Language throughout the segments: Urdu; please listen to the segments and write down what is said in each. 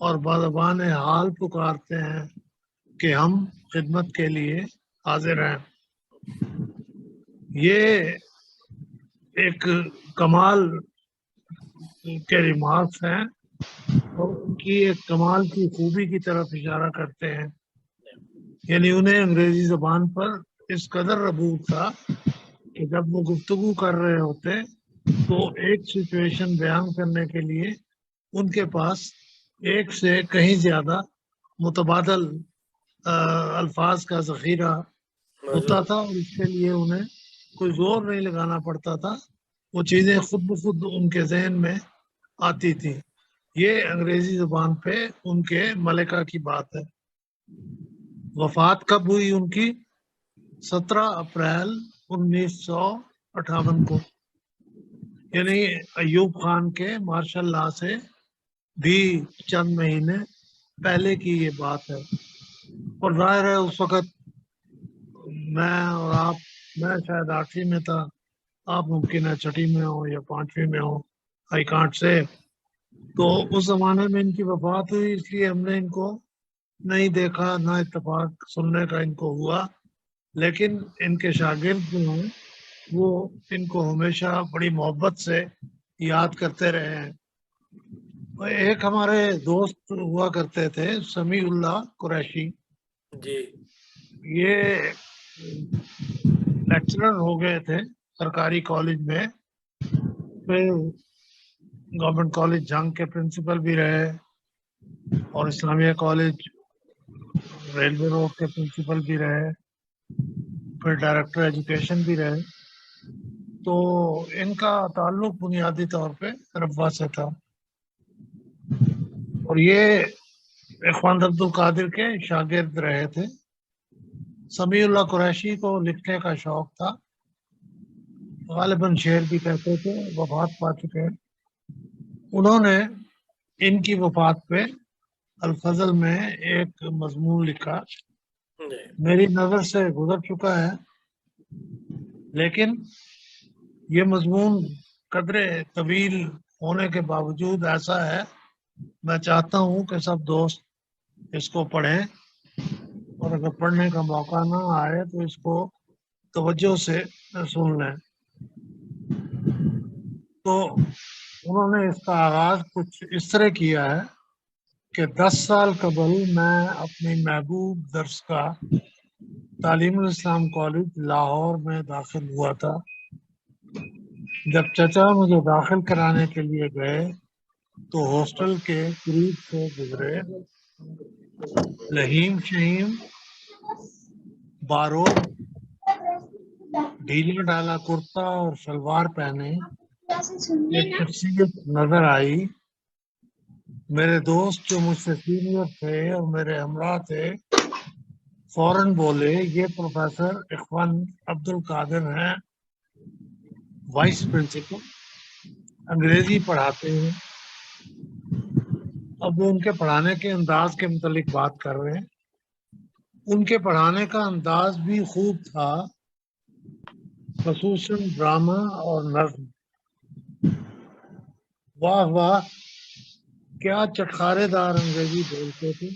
اور بزبان حال پکارتے ہیں کہ ہم خدمت کے لیے حاضر ہیں. یہ ایک کمال کے ریمارکس ہیں اور ان کی ایک کمال کی خوبی کی طرف اشارہ کرتے ہیں. یعنی انہیں انگریزی زبان پر اس قدر ربوط تھا کہ جب وہ گفتگو کر رہے ہوتے تو ایک سچویشن بیان کرنے کے لیے ان کے پاس ایک سے کہیں زیادہ متبادل الفاظ کا ذخیرہ ہوتا تھا اور اس کے لیے انہیں کوئی زور نہیں لگانا پڑتا تھا. وہ چیزیں خود بخود ان کے ذہن میں آتی تھی. یہ انگریزی زبان پہ ان کے ملکہ کی بات ہے. وفات کب ہوئی ان کی؟ 17 اپریل 1958 کو. یعنی ایوب خان کے مارشل لا سے بھی چند مہینے پہلے کی یہ بات ہے. اور ظاہر ہے اس وقت میں اور آپ، میں شاید 8ویں میں تھا، آپ ممکن ہے 6ٹھی میں ہو یا 5ویں میں ہو، آئی کانٹ سے. تو اس زمانے میں ان کی وفات ہوئی، اس لیے ہم نے ان کو نہیں دیکھا، نہ اتفاق سننے کا ان کو ہوا. لیکن ان کے شاگرد جو ہیں وہ ان کو ہمیشہ بڑی محبت سے یاد کرتے رہے ہیں. ایک ہمارے دوست ہوا کرتے تھے سمیع اللہ قریشی. جی یہ لیکچرر ہو گئے تھے سرکاری کالج میں، پھر گورنمنٹ کالج جنگ کے پرنسپل بھی رہے اور اسلامیہ کالج ریلوے روڈ کے پرنسپل بھی رہے، پھر ڈائریکٹر ایجوکیشن بھی رہے. تو ان کا تعلق بنیادی طور پہ ربوہ سے تھا اور یہ اخوان عبد القادر کے شاگرد رہے تھے. سمیع اللہ قریشی کو لکھنے کا شوق تھا، غالباً شعر بھی کہتے تھے، وفات پا چکے ہیں. انہوں نے ان کی وفات پہ الفضل میں ایک مضمون لکھا، میری نظر سے گزر چکا ہے لیکن یہ مضمون قدرے طویل ہونے کے باوجود ایسا ہے، میں چاہتا ہوں کہ سب دوست اس کو پڑھیں اور اگر پڑھنے کا موقع نہ آئے تو اس کو توجہ سے سن لیں. تو انہوں نے اس کا آغاز کچھ اس طرح کیا ہے کہ 10 سال قبل میں اپنی محبوب درس کا تعلیم الاسلام کالج لاہور میں داخل ہوا تھا. جب چچا مجھے داخل کرانے کے لیے گئے تو ہاسٹل کے قریب سے گزرے. لہیم شہیم بارو، ڈھیلا ڈالا کرتا اور شلوار پہنے ایک شخصیت نظر آئی. میرے دوست جو مجھ سے سینئر تھے اور میرے ہمراہ تھے فوراً بولے یہ پروفیسر اخوان عبد القادر ہیں، وائس پرنسپل، انگریزی پڑھاتے ہیں. اب وہ ان کے پڑھانے کے انداز کے متعلق بات کر رہے ہیں. ان کے پڑھانے کا انداز بھی خوب تھا، خصوصاً ڈرامہ اور نظم. واہ واہ کیا چٹخارے دار انگریزی بولتے تھے.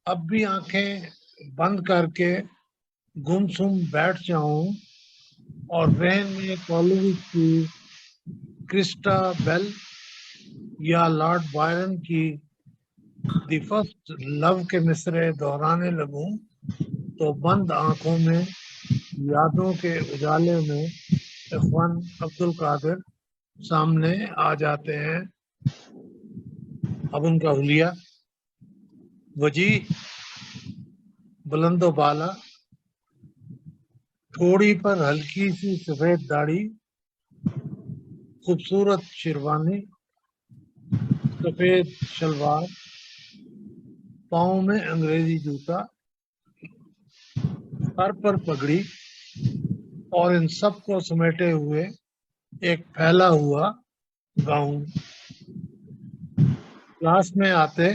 اب بھی آنکھیں بند کر کے گم سم بیٹھ جاؤں اور ذہن میں کالویج کی کرسٹا بیل یا لارڈ بائرن کی دی فرسٹ لو کے مصرے دہرانے لگوں تو بند آنکھوں میں یادوں کے اجالے میں اخوان عبد القادر سامنے آ جاتے ہیں. اب ان کا حلیہ وجیح، بلند و بالا، تھوڑی پر ہلکی سی سفید داڑھی، خوبصورت شیروانی، سفید شلوار، پاؤں میں انگریزی جوتا، سر پر پگڑی اور ان سب کو سمیٹے ہوئے ایک پھیلا ہوا گاؤن. کلاس میں آتے،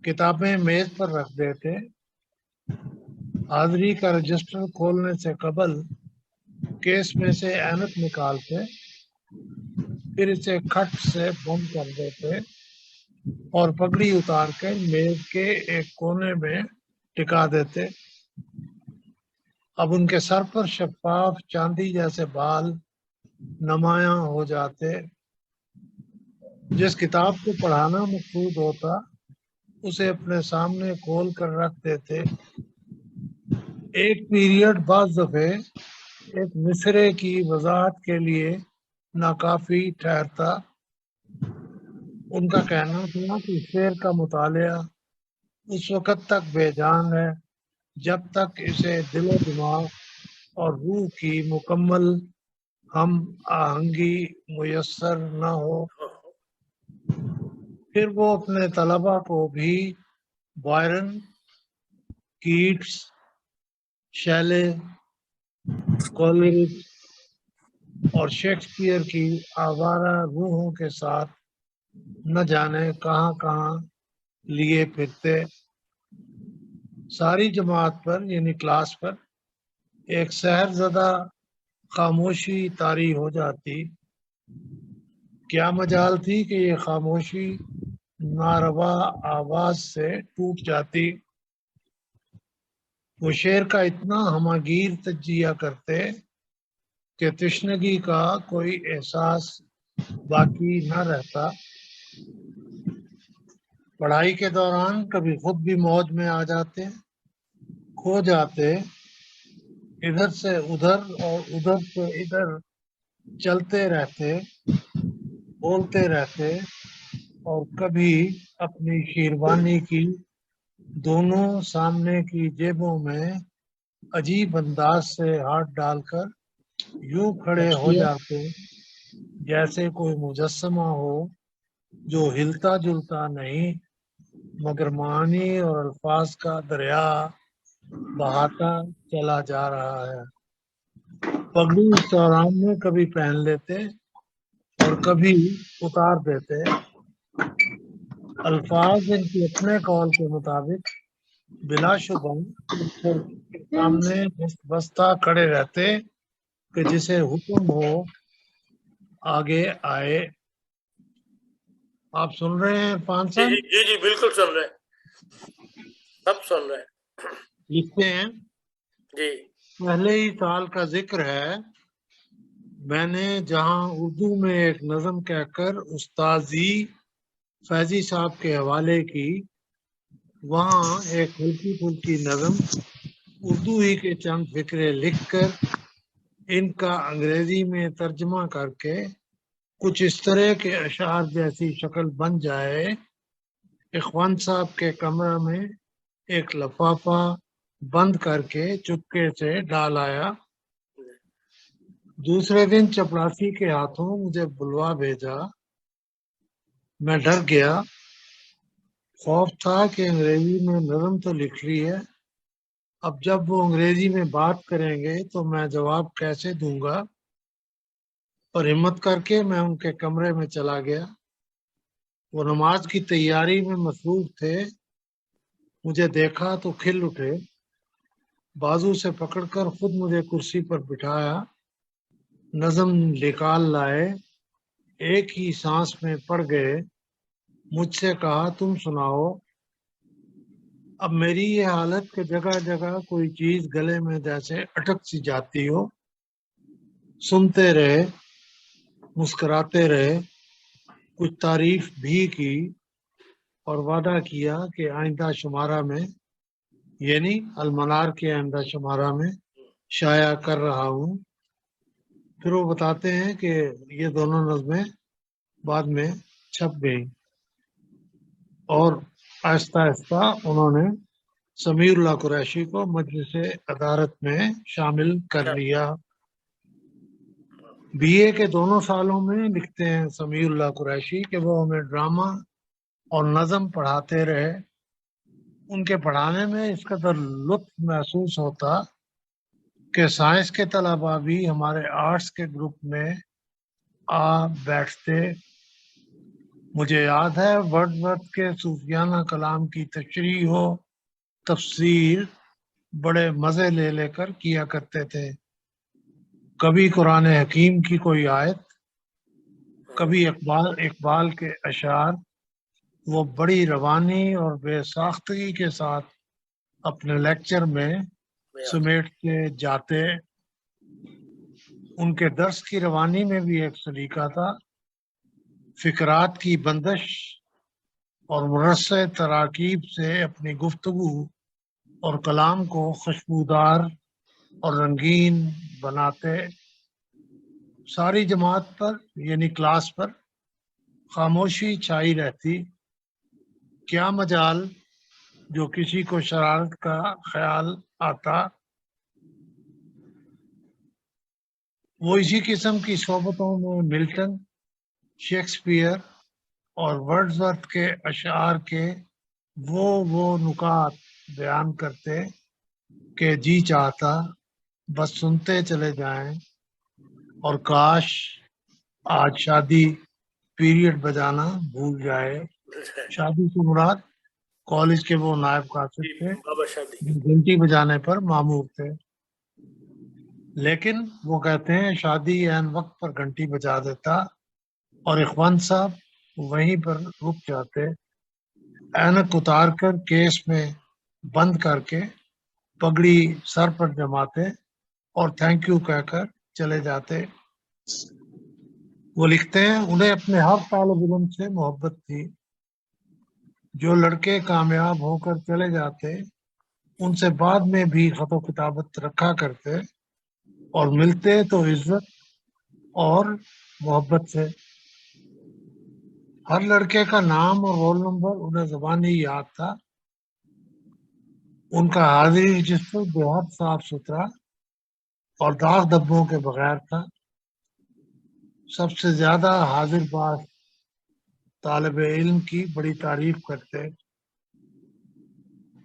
کتابیں میز پر رکھ دیتے، حاضری کا رجسٹر کھولنے سے قبل کیس میں سے اینک نکالتے پھر اسے کھٹ سے بند کر دیتے اور پگڑی اتار کر میز کے ایک کونے میں ٹکا دیتے۔ اب ان کے سر پر شفاف چاندی جیسے بال نمایاں ہو جاتے۔ جس کتاب کو پڑھانا مقصود ہوتا اسے اپنے سامنے کھول کر رکھ دیتے۔ ایک پیریڈ بعض دفعے ایک مصرے کی وضاحت کے لیے ناکافی ٹھہرتا۔ ان کا کہنا تھا کہ شعر کا مطالعہ اس وقت تک بے جان ہے جب تک اسے دل و دماغ اور روح کی مکمل ہم آہنگی میسر نہ ہو۔ پھر وہ اپنے طلباء کو بھی بائرن، کیٹس، شیلے، کولرج اور شیکسپیئر کی آوارہ روحوں کے ساتھ نہ جانے کہاں کہاں لیے پھرتے۔ ساری جماعت پر یعنی کلاس پر ایک سحر زدہ خاموشی طاری ہو جاتی۔ کیا مجال تھی کہ یہ خاموشی ناروا آواز سے ٹوٹ جاتی۔ وہ شعر کا اتنا ہماگیر تجزیہ کرتے کہ تشنگی کا کوئی احساس باقی نہ رہتا۔ پڑھائی کے دوران کبھی خود بھی موج میں آ جاتے، کھو جاتے، ادھر سے ادھر اور ادھر سے ادھر چلتے رہتے، بولتے رہتے اور کبھی اپنی شیروانی کی دونوں سامنے کی جیبوں میں عجیب انداز سے ہاتھ ڈال کر یوں کھڑے ہو جاتے جیسے کوئی مجسمہ ہو جو ہلتا جلتا نہیں مگر معانی اور الفاظ کا دریا بہاتا چلا جا رہا ہے۔ پگڑی اس دوران میں کبھی پہن لیتے اور کبھی اتار دیتے۔ الفاظ ان کے اپنے قول کے مطابق بلا شبہ سامنے بستہ کھڑے رہتے کہ جسے حکم ہو آگے آئے۔ آپ سن رہے ہیں عرفان جی صاحب؟ جی جی جی بالکل سن رہے ہیں، سب سن رہے ہیں۔ لکھتے ہیں جی پہلے ہی سال کا ذکر ہے، میں نے جہاں اردو میں ایک نظم کہہ کر استاذی فیضی صاحب کے حوالے کی، وہاں ایک ہلکی پھلکی نظم اردو ہی کے چند فقرے لکھ کر ان کا انگریزی میں ترجمہ کر کے کچھ اس طرح کے اشعار جیسی شکل بن جائے، اخوان صاحب کے کمرہ میں ایک لفافہ بند کر کے چپکے سے ڈال آیا۔ دوسرے دن چپڑاسی کے ہاتھوں مجھے بلوا بھیجا۔ میں ڈر گیا، خوف تھا کہ انگریزی میں نظم تو لکھ لی ہے، اب جب وہ انگریزی میں بات کریں گے تو میں جواب کیسے دوں گا، اور ہمت کر کے میں ان کے کمرے میں چلا گیا۔ وہ نماز کی تیاری میں مصروف تھے، مجھے دیکھا تو کھل اٹھے، بازو سے پکڑ کر خود مجھے کرسی پر بٹھایا، نظم نکال لائے، ایک ہی سانس میں پڑ گئے، مجھ سے کہا تم سناؤ۔ اب میری یہ حالت کہ جگہ جگہ کوئی چیز گلے میں جیسے اٹک سی جاتی ہو۔ سنتے رہے، مسکراتے رہے، کچھ تعریف بھی کی اور وعدہ کیا کہ آئندہ شمارہ میں یعنی المنار کے آئندہ شمارہ میں شائع کر رہا ہوں۔ پھر وہ بتاتے ہیں کہ یہ دونوں نظمیں بعد میں چھپ گئیں اور آہستہ آہستہ انہوں نے سمیع اللہ قریشی کو مجلس ادارت میں شامل کر لیا۔ بی اے کے دونوں سالوں میں لکھتے ہیں سمیع اللہ قریشی کہ وہ ہمیں ڈرامہ اور نظم پڑھاتے رہے۔ ان کے پڑھانے میں اس قدر لطف محسوس ہوتا کہ سائنس کے طلباء بھی ہمارے آرٹس کے گروپ میں آ بیٹھتے۔ مجھے یاد ہے ورڈزورتھ کے صوفیانہ کلام کی تشریح و تفسیر بڑے مزے لے لے کر کیا کرتے تھے۔ کبھی قرآن حکیم کی کوئی آیت، کبھی اقبال کے اشعار وہ بڑی روانی اور بے ساختگی کے ساتھ اپنے لیکچر میں سمیٹتے جاتے. ان کے درس کی روانی میں بھی ایک سلیقہ تھا. فقرات کی بندش اور مرصع تراکیب سے اپنی گفتگو اور کلام کو خوشبودار اور رنگین بناتے. ساری جماعت پر یعنی کلاس پر خاموشی چھائی رہتی. کیا مجال جو کسی کو شرارت کا خیال آتا وہ اسی قسم کی صحبتوں میں ملٹن، شیکسپیئر اور ورڈزورتھ کے اشعار کے وہ نکات بیان کرتے کہ جی چاہتا بس سنتے چلے جائیں. اور کاش آج شادی پیریڈ بجانا بھول جائے. شادی سے مراد کالج کے وہ نائب قاصد تھے بابا شادی. جو گھنٹی بجانے پر مامور تھے. لیکن وہ کہتے ہیں شادی عین وقت پر گھنٹی بجا دیتا اور اخوان صاحب وہیں پر رک جاتے. اینک اتار کر کیس میں بند کر کے پگڑی سر پر جماتے اور تھینک یو کہہ کر چلے جاتے. وہ لکھتے ہیں انہیں اپنے ہر طالب علم سے محبت تھی. جو لڑکے کامیاب ہو کر چلے جاتے ان سے بعد میں بھی خط و کتابت رکھا کرتے اور ملتے تو عزت اور محبت سے. ہر لڑکے کا نام اور رول نمبر انہیں زبانی یاد تھا. ان کا حاضری رجسٹر بے حد صاف ستھرا اور داغ دھبوں کے بغیر تھا. سب سے زیادہ حاضر باش طالب علم کی بڑی تعریف کرتے.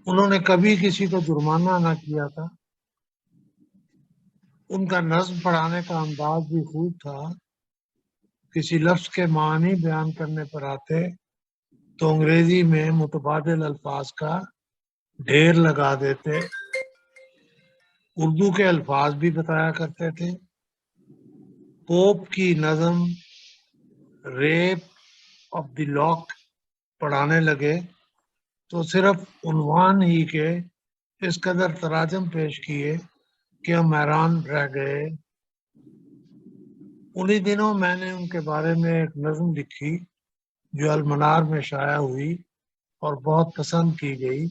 انہوں نے کبھی کسی کو جرمانہ نہ کیا تھا. ان کا نظم پڑھانے کا انداز بھی خوب تھا. کسی لفظ کے معنی بیان کرنے پر آتے تو انگریزی میں متبادل الفاظ کا ڈھیر لگا دیتے. اردو کے الفاظ بھی بتایا کرتے تھے. پوپ کی نظم ریپ آف دی لاک پڑھانے لگے تو صرف عنوان ہی کے اس قدر تراجم پیش کیے کہ ہم حیران رہ گئے. انہی دنوں میں نے ان کے بارے میں ایک نظم لکھی جو المنار میں شائع ہوئی اور بہت پسند کی گئی.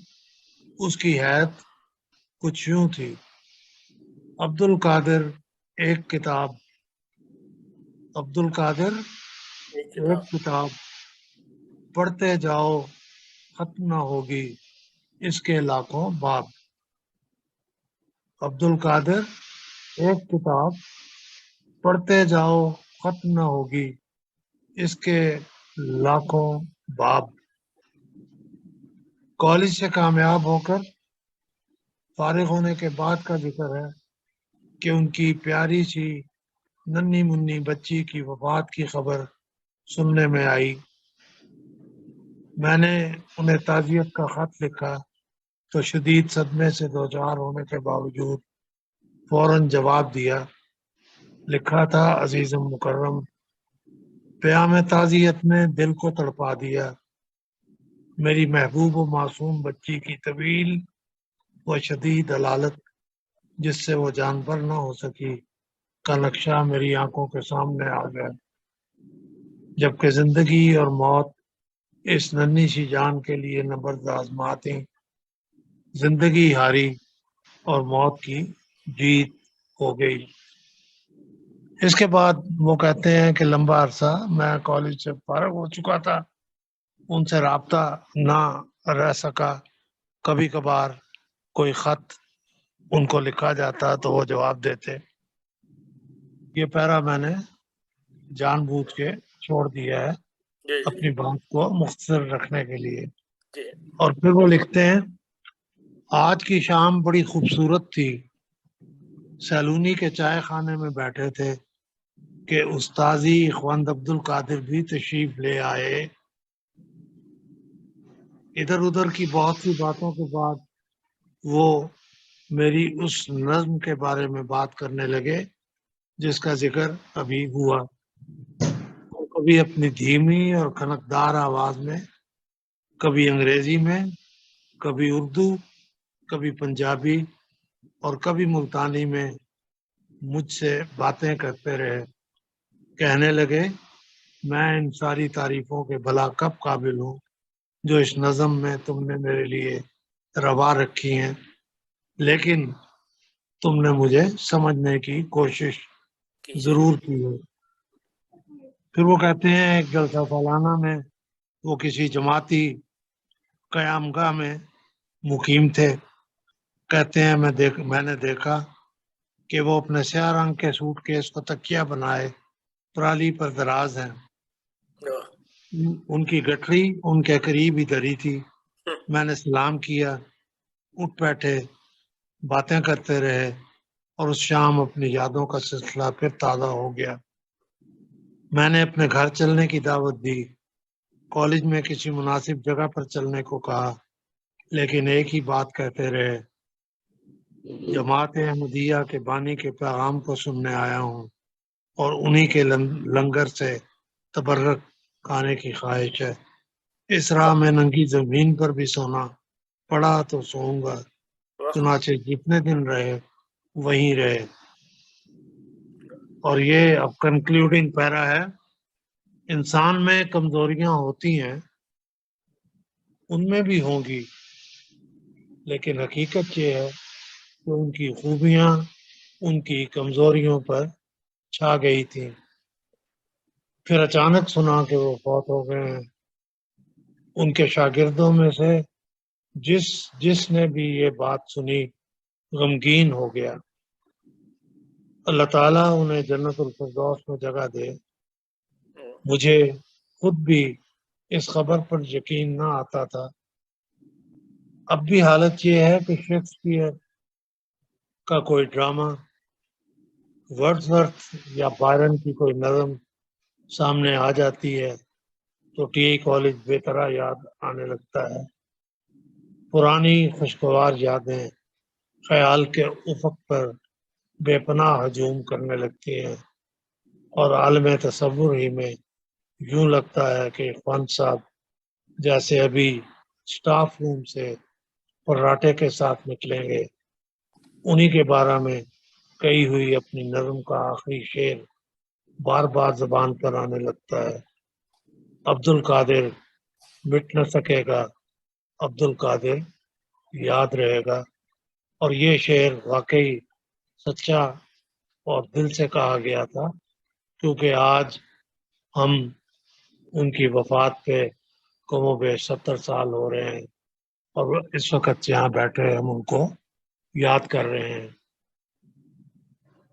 اس کی حیث کچھ یوں تھی: عبد القادر ایک کتاب. عبد القادر ایک کتاب پڑھتے جاؤ ختم نہ ہوگی اس کے لاکھوں باب. عبد القادر ایک کتاب پڑھتے جاؤ ختم نہ ہوگی اس کے لاکھوں باب. کالج سے کامیاب ہو کر فارغ ہونے کے بعد کا ذکر ہے کہ ان کی پیاری سی ننھی منی بچی کی وفات کی خبر سننے میں آئی. میں نے انہیں تعزیت کا خط لکھا تو شدید صدمے سے دوچار ہونے کے باوجود فوراً جواب دیا. لکھا تھا: عزیزم مکرم، پیام تعزیت نے دل کو تڑپا دیا. میری محبوب و معصوم بچی کی طویل و شدید علالت جس سے وہ جانور نہ ہو سکی کا نقشہ میری آنکھوں کے سامنے آ گیا. جبکہ زندگی اور موت اس ننھی سی جان کے لیے نبرد آزماتیں. زندگی ہاری اور موت کی جیت ہو گئی. اس کے بعد وہ کہتے ہیں کہ لمبا عرصہ میں کالج سے فارغ ہو چکا تھا. ان سے رابطہ نہ رہ سکا. کبھی کبھار کوئی خط ان کو لکھا جاتا تو وہ جواب دیتے. یہ پیرا میں نے جان بوجھ کے چھوڑ دیا ہے اپنی بات کو مختصر رکھنے کے لیے. اور پھر وہ لکھتے ہیں: آج کی شام بڑی خوبصورت تھی. سیلونی کے چائے خانے میں بیٹھے تھے کہ استاذی اخوند عبد القادر بھی تشریف لے آئے. ادھر ادھر کی بہت سی باتوں کے بعد وہ میری اس نظم کے بارے میں بات کرنے لگے جس کا ذکر ابھی ہوا. وہ کبھی اپنی دھیمی اور کھنکدار آواز میں، کبھی انگریزی میں، کبھی اردو، کبھی پنجابی اور کبھی ملتانی میں مجھ سے باتیں کرتے رہے. کہنے لگے میں ان ساری تعریفوں کے بھلا کب قابل ہوں جو اس نظم میں تم نے میرے لیے روا رکھی ہیں، لیکن تم نے مجھے سمجھنے کی کوشش کیجیے. ضرور کی ہے. پھر وہ کہتے ہیں ایک جلسہ سالانہ میں وہ کسی جماعتی قیام گاہ میں مقیم تھے. کہتے ہیں میں نے دیکھا کہ وہ اپنے سیاہ رنگ کے سوٹ کیس کو تکیہ بنائے پرالی پر دراز ہیں. ان کی گٹھری ان کے قریب ہی دری تھی. میں نے سلام کیا، اٹھ بیٹھے، باتیں کرتے رہے اور اس شام اپنی یادوں کا سلسلہ پھر تازہ ہو گیا. میں نے اپنے گھر چلنے کی دعوت دی، کالج میں کسی مناسب جگہ پر چلنے کو کہا، لیکن ایک ہی بات کہتے رہے، جماعت احمدیہ کے بانی کے پیغام کو سننے آیا ہوں اور انہی کے لنگر سے تبرک کھانے کی خواہش ہے. اس راہ میں ننگی زمین پر بھی سونا پڑا تو سوؤں گا. چنانچہ جتنے دن رہے وہیں رہے. اور یہ اب کنکلوڈنگ پیرا ہے. انسان میں کمزوریاں ہوتی ہیں، ان میں بھی ہوں گی، لیکن حقیقت یہ ہے کہ ان کی خوبیاں ان کی کمزوریوں پر چھا گئی تھیں. پھر اچانک سنا کہ وہ فوت ہو گئے ہیں. ان کے شاگردوں میں سے جس نے بھی یہ بات سنی غمگین ہو گیا. اللہ تعالیٰ انہیں جنت الفردوس میں جگہ دے. مجھے خود بھی اس خبر پر یقین نہ آتا تھا. اب بھی حالت یہ ہے کہ شیکسپیئر کا کوئی ڈرامہ، ورڈزورتھ یا بائرن کی کوئی نظم سامنے آ جاتی ہے تو ٹی اے کالج بے طرح یاد آنے لگتا ہے. پرانی خوشگوار یادیں خیال کے افق پر بے پناہ ہجوم کرنے لگتی ہیں اور عالم تصور ہی میں یوں لگتا ہے کہ اخوان صاحب جیسے ابھی سٹاف روم سے پراٹھے کے ساتھ نکلیں گے. انہی کے بارے میں کہی ہوئی اپنی نظم کا آخری شعر بار بار زبان پر آنے لگتا ہے. عبد القادر مٹ نہ سکے گا، عبد القادر یاد رہے گا. اور یہ شعر واقعی سچا اور دل سے کہا گیا تھا، کیونکہ آج ہم ان کی وفات پہ کم و بیش 70 سال ہو رہے ہیں اور اس وقت یہاں بیٹھے ہم ان کو یاد کر رہے ہیں.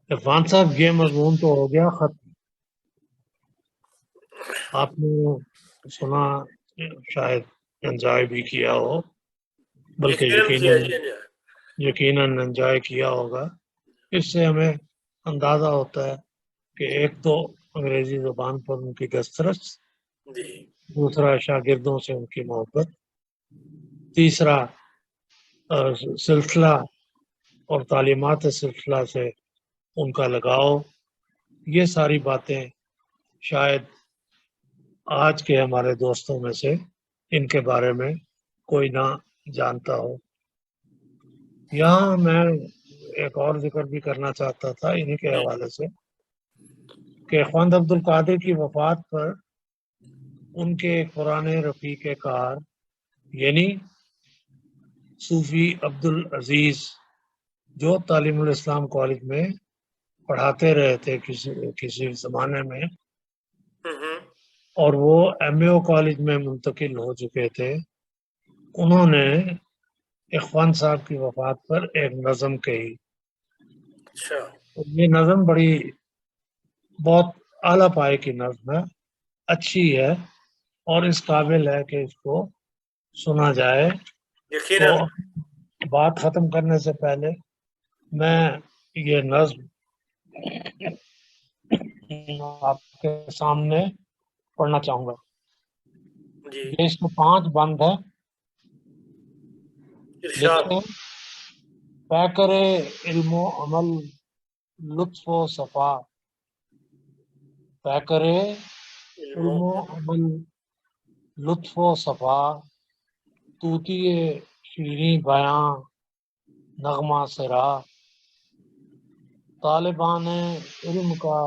عرفان صاحب یہ مضمون تو ہو گیا ختم. آپ نے سنا، شاید انجوائے بھی کیا ہو، بلکہ یقیناً انجوائے کیا ہوگا. اس سے ہمیں اندازہ ہوتا ہے کہ ایک تو انگریزی زبان پر ان کی دسترس، دوسرا شاگردوں سے ان کی محبت، تیسرا سلسلہ اور تعلیمات سلسلہ سے ان کا لگاؤ. یہ ساری باتیں شاید آج کے ہمارے دوستوں میں سے ان کے بارے میں کوئی نہ جانتا ہو. یہاں میں ایک اور ذکر بھی کرنا چاہتا تھا انہی کے حوالے سے کہ خواند عبد القادر کی وفات پر ان کے ایک پرانے رفیق کار یعنی صوفی عبد العزیز جو تعلیم الاسلام کالج میں پڑھاتے رہے تھے کسی زمانے میں، اور وہ ایم اے او کالج میں منتقل ہو چکے تھے، انہوں نے اخوان صاحب کی وفات پر ایک نظم کہی. یہ نظم بہت اعلیٰ پائے کی نظم ہے، اچھی ہے اور اس قابل ہے کہ اس کو سنا جائے. تو بات ختم کرنے سے پہلے میں یہ نظم آپ کے سامنے پڑھنا چاہوں گا. اس میں 5 بند ہے. طے کرے علم و عمل لطف و صفا، طے کرے علم و عمل، لطف و صفا، طوطی شیریں بیاں، نغمہ سرا، طالبان علم کا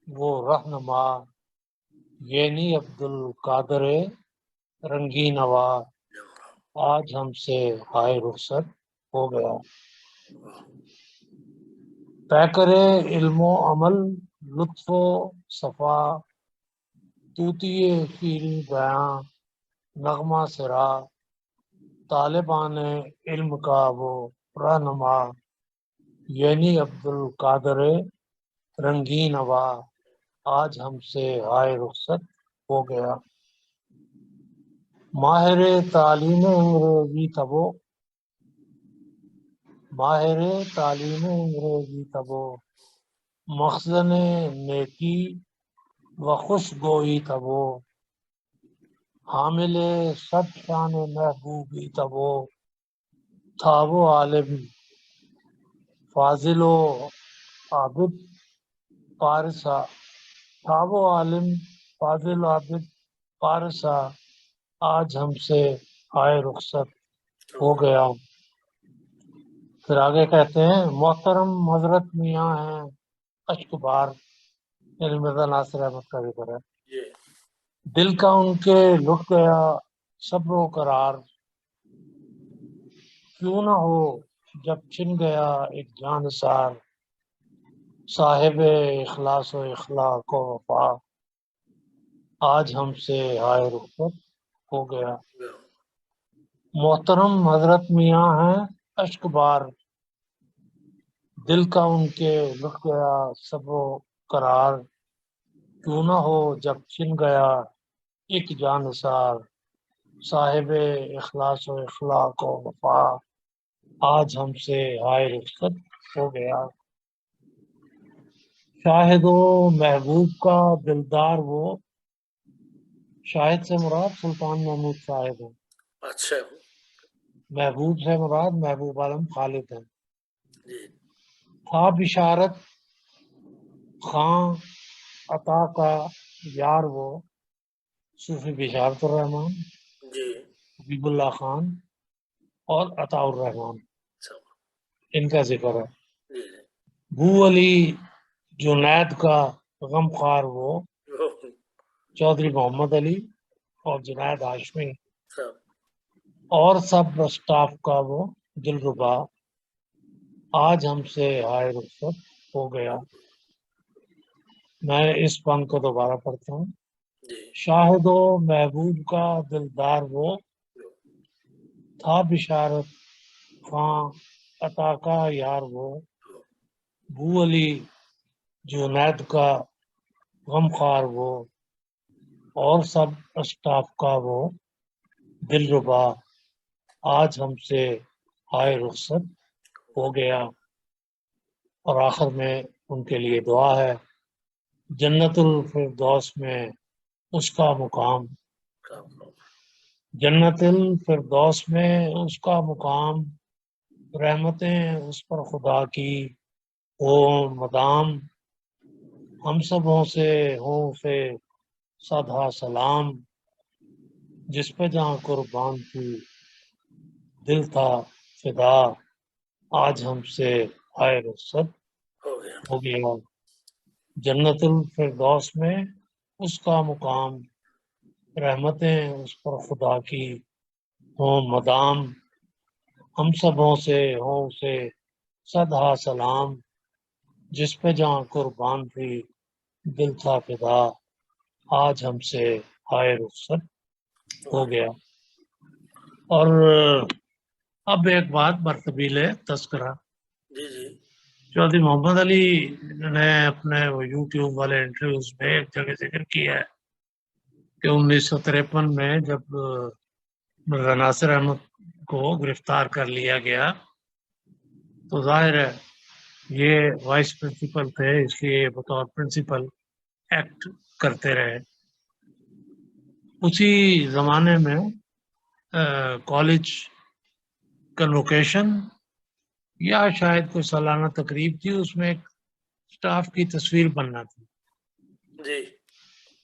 وہ رہنما، یعنی عبد القادر رنگی نوا، آج ہم سے ہائے رخصت ہو گیا۔ پیکر علم و عمل، لطف و صفا، طوطی شیریں بیاں، نغمہ سرا، طالبان علم کا وہ رہنما، یعنی عبد القادر رنگی نوا، آج ہم سے ہائے رخصت ہو گیا۔ ماہر تعلیم انگریزی تھا وہ، ماہر تعلیم انگریزی تھا وہ، مخزن نیکی و خوش گوئی تھا وہ، حامل صد شان محبوبی تھا وہ عالم فاضل و عابد پارسا، تھا وہ عالم فاضل و عابد پارسا، آج ہم سے ہائے رخصت ہو گیا۔ پھر آگے کہتے ہیں محترم حضرت میاں ہیں اشک بار، یعنی مرزا ناصر احمد کا ذکر ہے، دل کا ان کے لٹ گیا صبر و قرار، کیوں نہ ہو جب چھن گیا ایک جانثار، صاحب اخلاص و اخلاق و وفا، آج ہم سے ہائے رخصت ہو گیا۔ محترم حضرت میاں ہیں اشک بار، دل کا ان کے لٹ گیا صبر و قرار، کیوں نہ ہو جب چھن گیا ایک جانثار، صاحب اخلاص و اخلاق و وفا، آج ہم سے ہائے رخصت ہو گیا۔ شاہد و محبوب کا دلدار وہ، شاہد سے مراد سلطان محمود صاحب ہیں، اچھا محبوب سے مراد محبوب عالم خالد ہیں۔ جی تھا بشارت خاں عطا کا یار وہ، صوفی بشارت الرحمان، جی حبیب اللہ خان اور عطا الرحمان، اچھا ان کا ذکر ہے۔ جی بو علی جنید کا غم خوار وہ، چودھری محمد علی اور جنید ہاشمی اچھا اور سب اسٹاف کا وہ دلربا، آج ہم سے ہائے رخصت ہو گیا۔ میں اس پن کو دوبارہ پڑھتا ہوں۔ جی شاہد و محبوب کا دلدار وہ، تھا بشارت خاں عطا کا یار وہ، بو علی جنید کا غم خوار وہ اور سب اسٹاف کا وہ دلربا، آج ہم سے ہائے رخصت ہو گیا۔ اور آخر میں ان کے لیے دعا ہے، جنت الفردوس میں اس کا مقام، جنت الفردوس میں اس کا مقام، رحمتیں اس پر خدا کی ہو مدام، ہم سبوں سے ہوں سے صدہ سلام، جس پہ جہاں قربان تھی دل تھا فدا، آج ہم سے ہائے رخصت ہو گیا ہو گیا۔ جنت الفردوس میں اس کا مقام، رحمتیں اس پر خدا کی ہوں مدام، ہم سبوں سے ہوں سے صدہ سلام، جس پہ جہاں قربان تھی دل تھا فدا، آج ہم سے ہائے رخصت ہو گیا۔ اور اب ایک بات مرتبیل تذکرہ، جی جی چودھری محمد علی نے اپنے وہ یوٹیوب والے انٹرویوز میں ایک جگہ ذکر کیا ہے کہ 1953 میں جب مرزا ناصر احمد کو گرفتار کر لیا گیا تو ظاہر ہے یہ وائس پرنسپل تھے، اس لیے بطور پرنسپل ایکٹ کرتے رہے۔ اسی زمانے میں کالج کنوکیشن یا شاید کوئی سالانہ تقریب تھی، اس میں ایک اسٹاف کی تصویر بننا تھی۔ جی